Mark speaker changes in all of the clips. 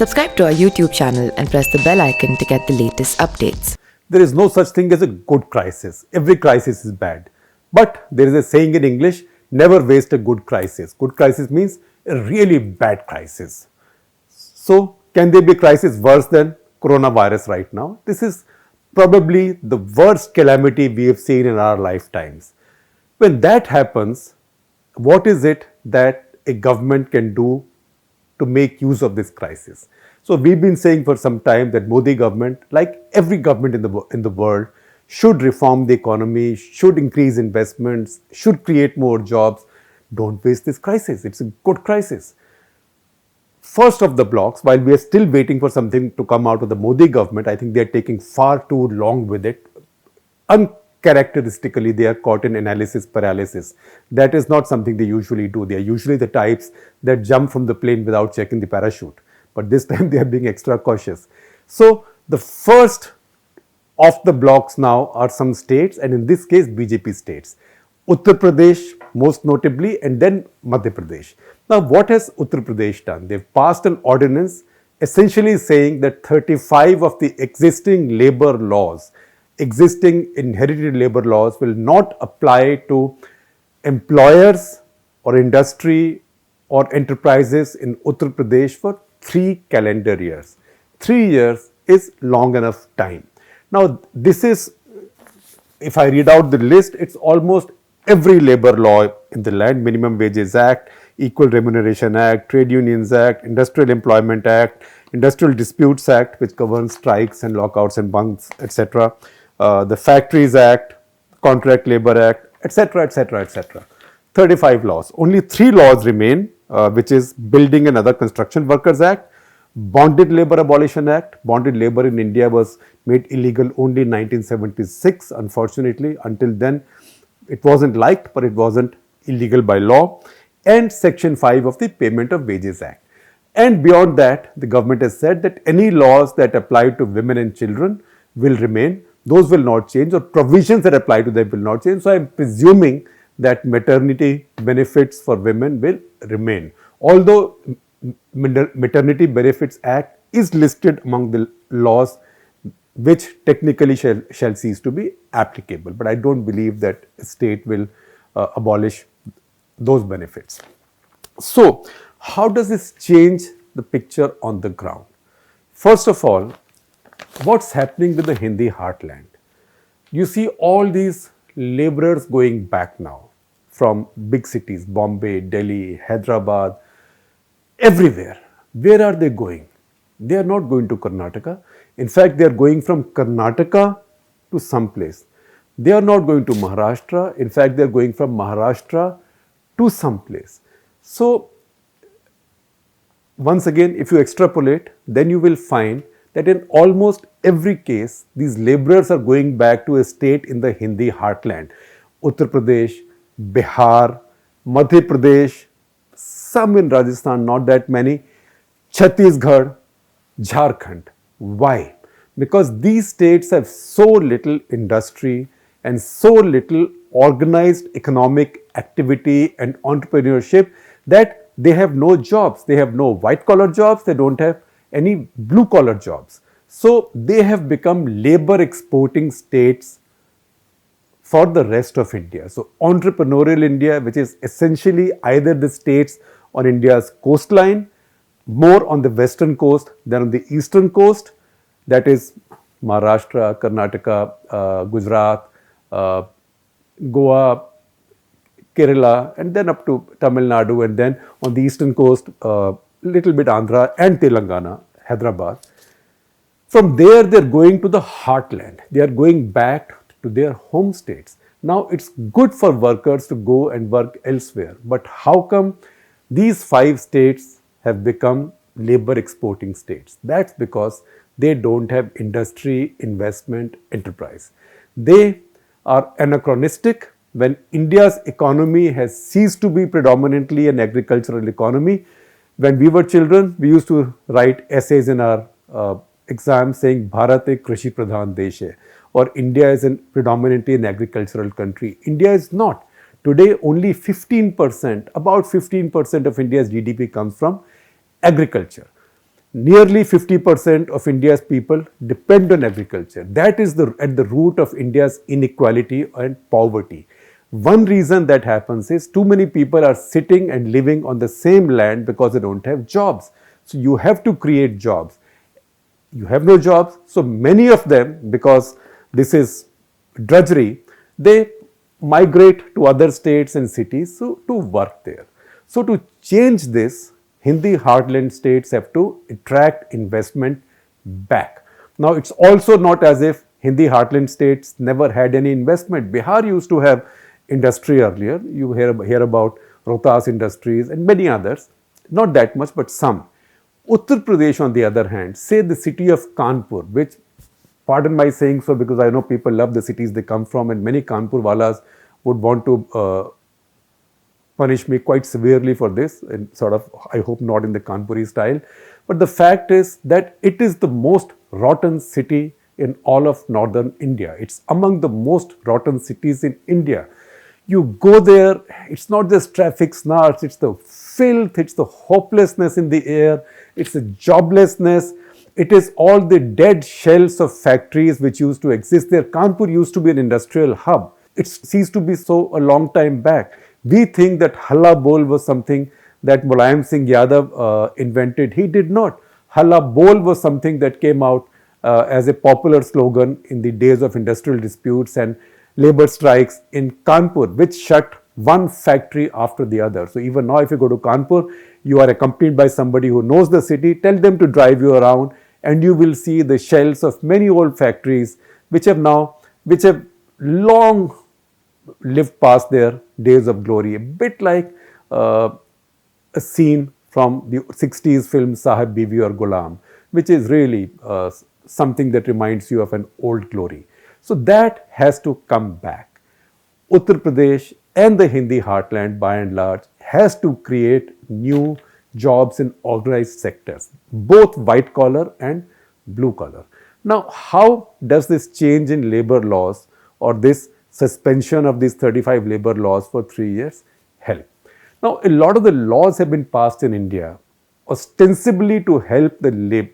Speaker 1: Subscribe to our YouTube channel and press the bell icon to get the latest updates.
Speaker 2: There is no such thing as a good crisis. Every crisis is bad. But there is a saying in English, never waste a good crisis. Good crisis means a really bad crisis. So, can there be a crisis worse than coronavirus right now? This is probably the worst calamity we have seen in our lifetimes. When that happens, what is it that a government can do to make use of this crisis? So we've been saying for some time that Modi government, like every government in the world, should reform the economy, should increase investments, should create more jobs. Don't waste this crisis. It's a good crisis. First of the blocks, while we are still waiting for something to come out of the Modi government, I think they are taking far too long with it. Uncharacteristically, they are caught in analysis paralysis. That is not something they usually do. They are usually the types that jump from the plane without checking the parachute. But this time they are being extra cautious. So the first of the blocks now are some states, and in this case BJP states. Uttar Pradesh most notably, and then Madhya Pradesh. Now what has Uttar Pradesh done? They've passed an ordinance essentially saying that 35 of the existing labor laws, existing inherited labor laws, will not apply to employers or industry or enterprises in Uttar Pradesh for 3 calendar years. 3 years is long enough time. Now this is, if I read out the list, it's almost every labor law in the land: Minimum Wages Act, Equal Remuneration Act, Trade Unions Act, Industrial Employment Act, Industrial Disputes Act, which governs strikes and lockouts and bunks, etc., the Factories Act, Contract Labor Act, etc., etc., etc. 35 laws. Only 3 laws remain, which is Building and Other Construction Workers Act, Bonded Labor Abolition Act. Bonded labor in India was made illegal only in 1976. Unfortunately, until then, it wasn't liked, but it wasn't illegal by law. And Section 5 of the Payment of Wages Act. And beyond that, the government has said that any laws that apply to women and children will remain. Those will not change, or provisions that apply to them will not change. So I am presuming that maternity benefits for women will remain. Although Maternity Benefits Act is listed among the laws which technically shall cease to be applicable. But I don't believe that a state will abolish those benefits. So how does this change the picture on the ground? First of all, what's happening with the Hindi heartland? You see all these laborers going back now from big cities, Bombay, Delhi, Hyderabad, everywhere. Where are they going? They are not going to Karnataka. In fact, they are going from Karnataka to some place. They are not going to Maharashtra. In fact, they are going from Maharashtra to some place. So, once again, if you extrapolate, then you will find that in almost every case, these laborers are going back to a state in the Hindi heartland. Uttar Pradesh, Bihar, Madhya Pradesh, some in Rajasthan, not that many, Chhattisgarh, Jharkhand. Why? Because these states have so little industry and so little organized economic activity and entrepreneurship that they have no jobs. They have no white collar jobs. They don't have any blue collar jobs. So they have become labor exporting states for the rest of India. So entrepreneurial India, which is essentially either the states on India's coastline, more on the western coast than on the eastern coast, that is Maharashtra, Karnataka, Gujarat, Goa, Kerala, and then up to Tamil Nadu, and then on the eastern coast, little bit Andhra and Telangana, Hyderabad. From there, they are going to the heartland. They are going back to their home states. Now, it's good for workers to go and work elsewhere. But how come these 5 states have become labor exporting states? That's because they don't have industry, investment, enterprise. They are anachronistic. When India's economy has ceased to be predominantly an agricultural economy, when we were children, we used to write essays in our exams saying Bharat ek Krishi Pradhan Desh hai, or India is predominantly an agricultural country. India is not. Today, only 15%, about 15% of India's GDP comes from agriculture. nearly 50% of India's people depend on agriculture. That is at the root of India's inequality and poverty. One reason that happens is too many people are sitting and living on the same land because they don't have jobs. So you have to create jobs. You have no jobs, so many of them, because this is drudgery, they migrate to other states and cities to work there. So to change this, Hindi heartland states have to attract investment back. Now it's also not as if Hindi heartland states never had any investment. Bihar used to have industry earlier. You hear about Rohtas Industries and many others, not that much, but some. Uttar Pradesh, on the other hand, say the city of Kanpur, which, pardon my saying so because I know people love the cities they come from, and many Kanpur walas would want to punish me quite severely for this, and sort of, I hope not in the Kanpuri style. But the fact is that it is the most rotten city in all of northern India. It's among the most rotten cities in India. You go there, it's not just traffic snarls, it's the filth, it's the hopelessness in the air, it's the joblessness, it is all the dead shells of factories which used to exist there. Kanpur used to be an industrial hub. It ceased to be so a long time back. We think that Halla Bol was something that Mulayam Singh Yadav invented. He did not. Halla Bol was something that came out as a popular slogan in the days of industrial disputes and labor strikes in Kanpur, which shut one factory after the other. So even now, if you go to Kanpur, you are accompanied by somebody who knows the city. Tell them to drive you around, and you will see the shells of many old factories which have long lived past their days of glory. A bit like a scene from the 60s film Sahib Bibi or Ghulam, which is really something that reminds you of an old glory. So that has to come back. Uttar Pradesh and the Hindi heartland, by and large, has to create new jobs in organized sectors, both white collar and blue collar. Now, how does this change in labor laws or this suspension of these 35 labor laws for 3 years help? Now, a lot of the laws have been passed in India ostensibly to help the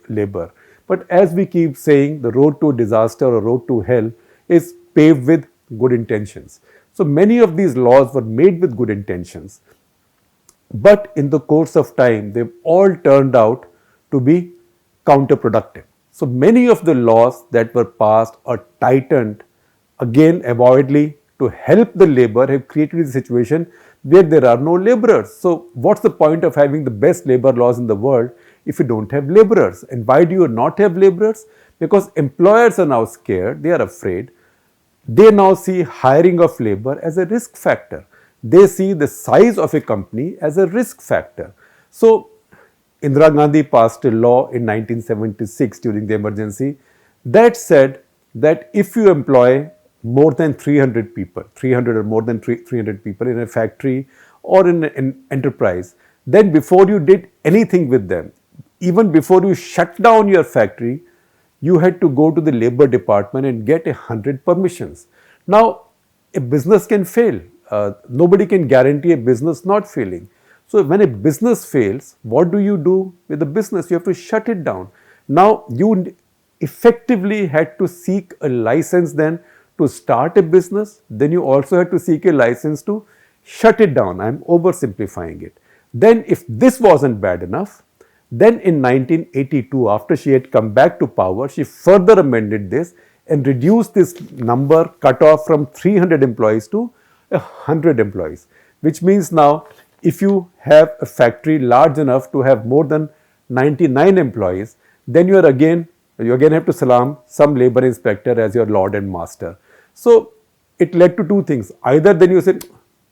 Speaker 2: labor. But as we keep saying, the road to disaster or road to hell is paved with good intentions. So many of these laws were made with good intentions. But in the course of time, they've all turned out to be counterproductive. So many of the laws that were passed or tightened, again avowedly to help the labor, have created a situation where there are no laborers. So what's the point of having the best labor laws in the world if you don't have laborers? And why do you not have laborers? Because employers are now scared, they are afraid. They now see hiring of labor as a risk factor. They see the size of a company as a risk factor. So Indira Gandhi passed a law in 1976 during the emergency that said that if you employ more than 300 people, 300 or more than 300 people in a factory or in an enterprise, then before you did anything with them, even before you shut down your factory, you had to go to the labor department and get 100 permissions. Now, a business can fail. Nobody can guarantee a business not failing. So when a business fails, what do you do with the business? You have to shut it down. Now, you effectively had to seek a license then to start a business. Then you also had to seek a license to shut it down. I'm oversimplifying it. Then if this wasn't bad enough, then in 1982, after she had come back to power, she further amended this and reduced this number cut off from 300 employees to 100 employees, which means now if you have a factory large enough to have more than 99 employees, then you again have to salam some labor inspector as your lord and master. So it led to two things. Either then you said,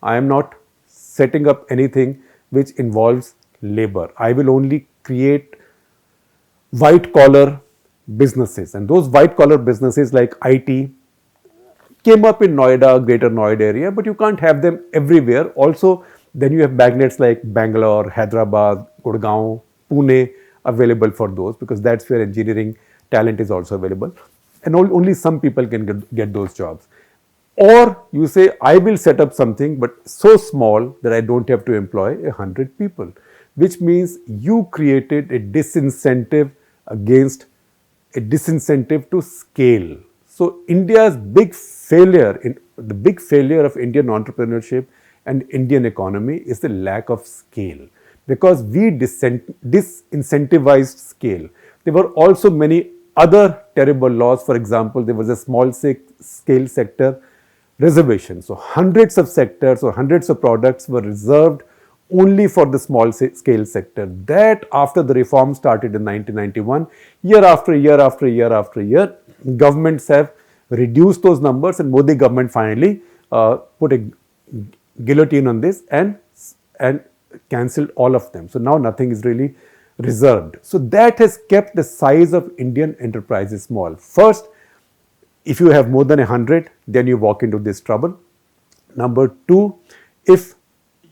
Speaker 2: I am not setting up anything which involves labor. I will only create white collar businesses, and those white collar businesses like IT came up in Noida, greater Noida area, but you can't have them everywhere. Also, then you have magnets like Bangalore, Hyderabad, Gurgaon, Pune available for those, because that's where engineering talent is also available, and only some people can get those jobs. Or you say, I will set up something but so small that I don't have to employ 100 people. which means you created a disincentive against a disincentive to scale. So India's the big failure of Indian entrepreneurship and Indian economy is the lack of scale, because we disincentivized scale. There were also many other terrible laws. For example, there was a small scale sector reservation. So hundreds of sectors or hundreds of products were reserved only for the small scale sector. That after the reform started in 1991, year after year after year after year, governments have reduced those numbers, and Modi government finally put a guillotine on this and cancelled all of them. So now nothing is really reserved. So that has kept the size of Indian enterprises small. First, if you have more than 100, then you walk into this trouble. Number two, if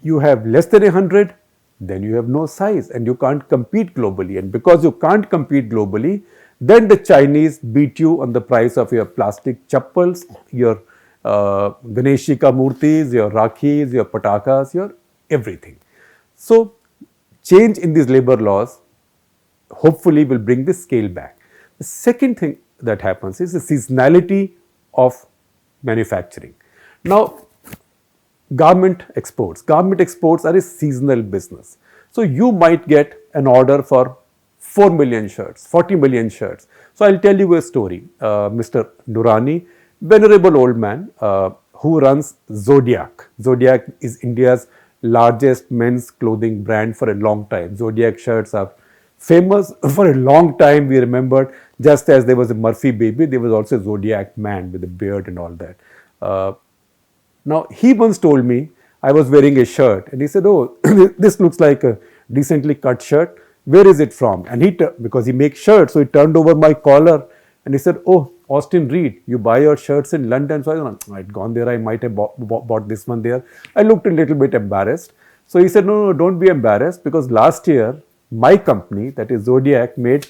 Speaker 2: you have less than 100, then you have no size and you can't compete globally. And because you can't compete globally, then the Chinese beat you on the price of your plastic chappals, your Ganeshika murtis, your Rakhis, your Patakas, your everything. So change in these labor laws hopefully will bring the scale back. The second thing that happens is the seasonality of manufacturing. Now, garment exports are a seasonal business. So you might get an order for 4 million shirts, 40 million shirts. So I'll tell you a story. Mr. Durrani, venerable old man who runs Zodiac. Zodiac is India's largest men's clothing brand for a long time. Zodiac shirts are famous for a long time. We remembered, just as there was a Murphy baby, there was also a Zodiac man with a beard and all that. Now, he once told me, I was wearing a shirt and he said, oh, this looks like a decently cut shirt. Where is it from? And because he makes shirts, so he turned over my collar and he said, oh, Austin Reed, you buy your shirts in London. So I'd gone there, I might have bought this one there. I looked a little bit embarrassed. So he said, no, don't be embarrassed, because last year, my company, that is Zodiac, made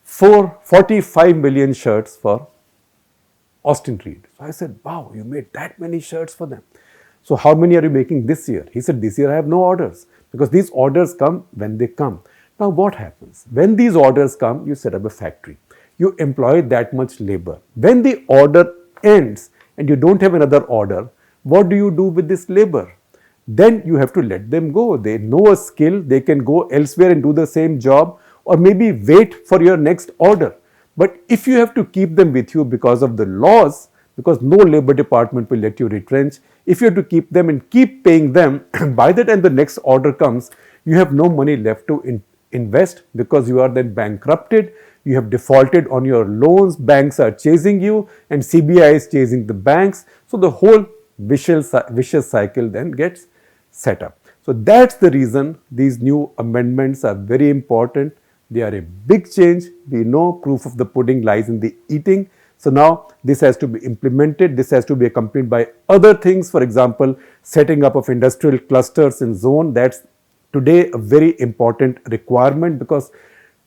Speaker 2: 45 million shirts for Austin Reed. So I said, wow, you made that many shirts for them. So how many are you making this year? He said, this year I have no orders, because these orders come when they come. Now what happens? When these orders come, you set up a factory. You employ that much labor. When the order ends and you don't have another order, what do you do with this labor? Then you have to let them go. They know a skill, they can go elsewhere and do the same job, or maybe wait for your next order. But if you have to keep them with you because of the laws, because no labor department will let you retrench, if you have to keep them and keep paying them, by the time the next order comes, you have no money left to invest, because you are then bankrupted, you have defaulted on your loans, banks are chasing you, and CBI is chasing the banks. So the whole vicious cycle then gets set up. So that's the reason these new amendments are very important. They are a big change. We know proof of the pudding lies in the eating. So now this has to be implemented. This has to be accompanied by other things. For example, setting up of industrial clusters in zone. That's today a very important requirement, because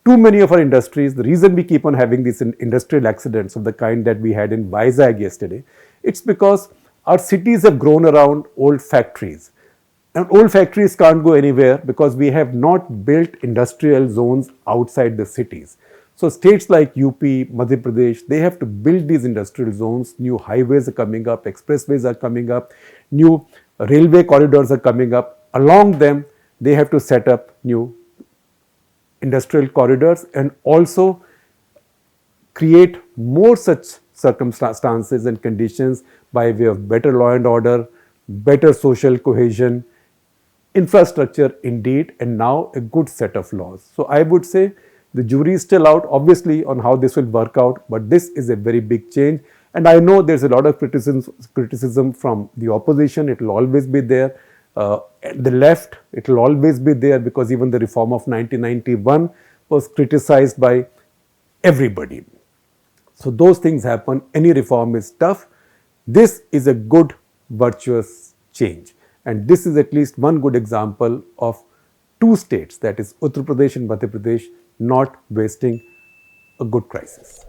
Speaker 2: too many of our industries, the reason we keep on having these industrial accidents of the kind that we had in Vizag yesterday, it's because our cities have grown around old factories. And old factories can't go anywhere because we have not built industrial zones outside the cities. So states like UP, Madhya Pradesh, they have to build these industrial zones. New highways are coming up, expressways are coming up, new railway corridors are coming up. Along them, they have to set up new industrial corridors and also create more such circumstances and conditions by way of better law and order, better social cohesion, infrastructure indeed, and now a good set of laws. So I would say the jury is still out, obviously, on how this will work out, but this is a very big change. And I know there's a lot of criticism from the opposition. It will always be there. The left, it will always be there, because even the reform of 1991 was criticized by everybody. So those things happen. Any reform is tough. This is a good, virtuous change. And this is at least one good example of two states, that is Uttar Pradesh and Madhya Pradesh, not wasting a good crisis.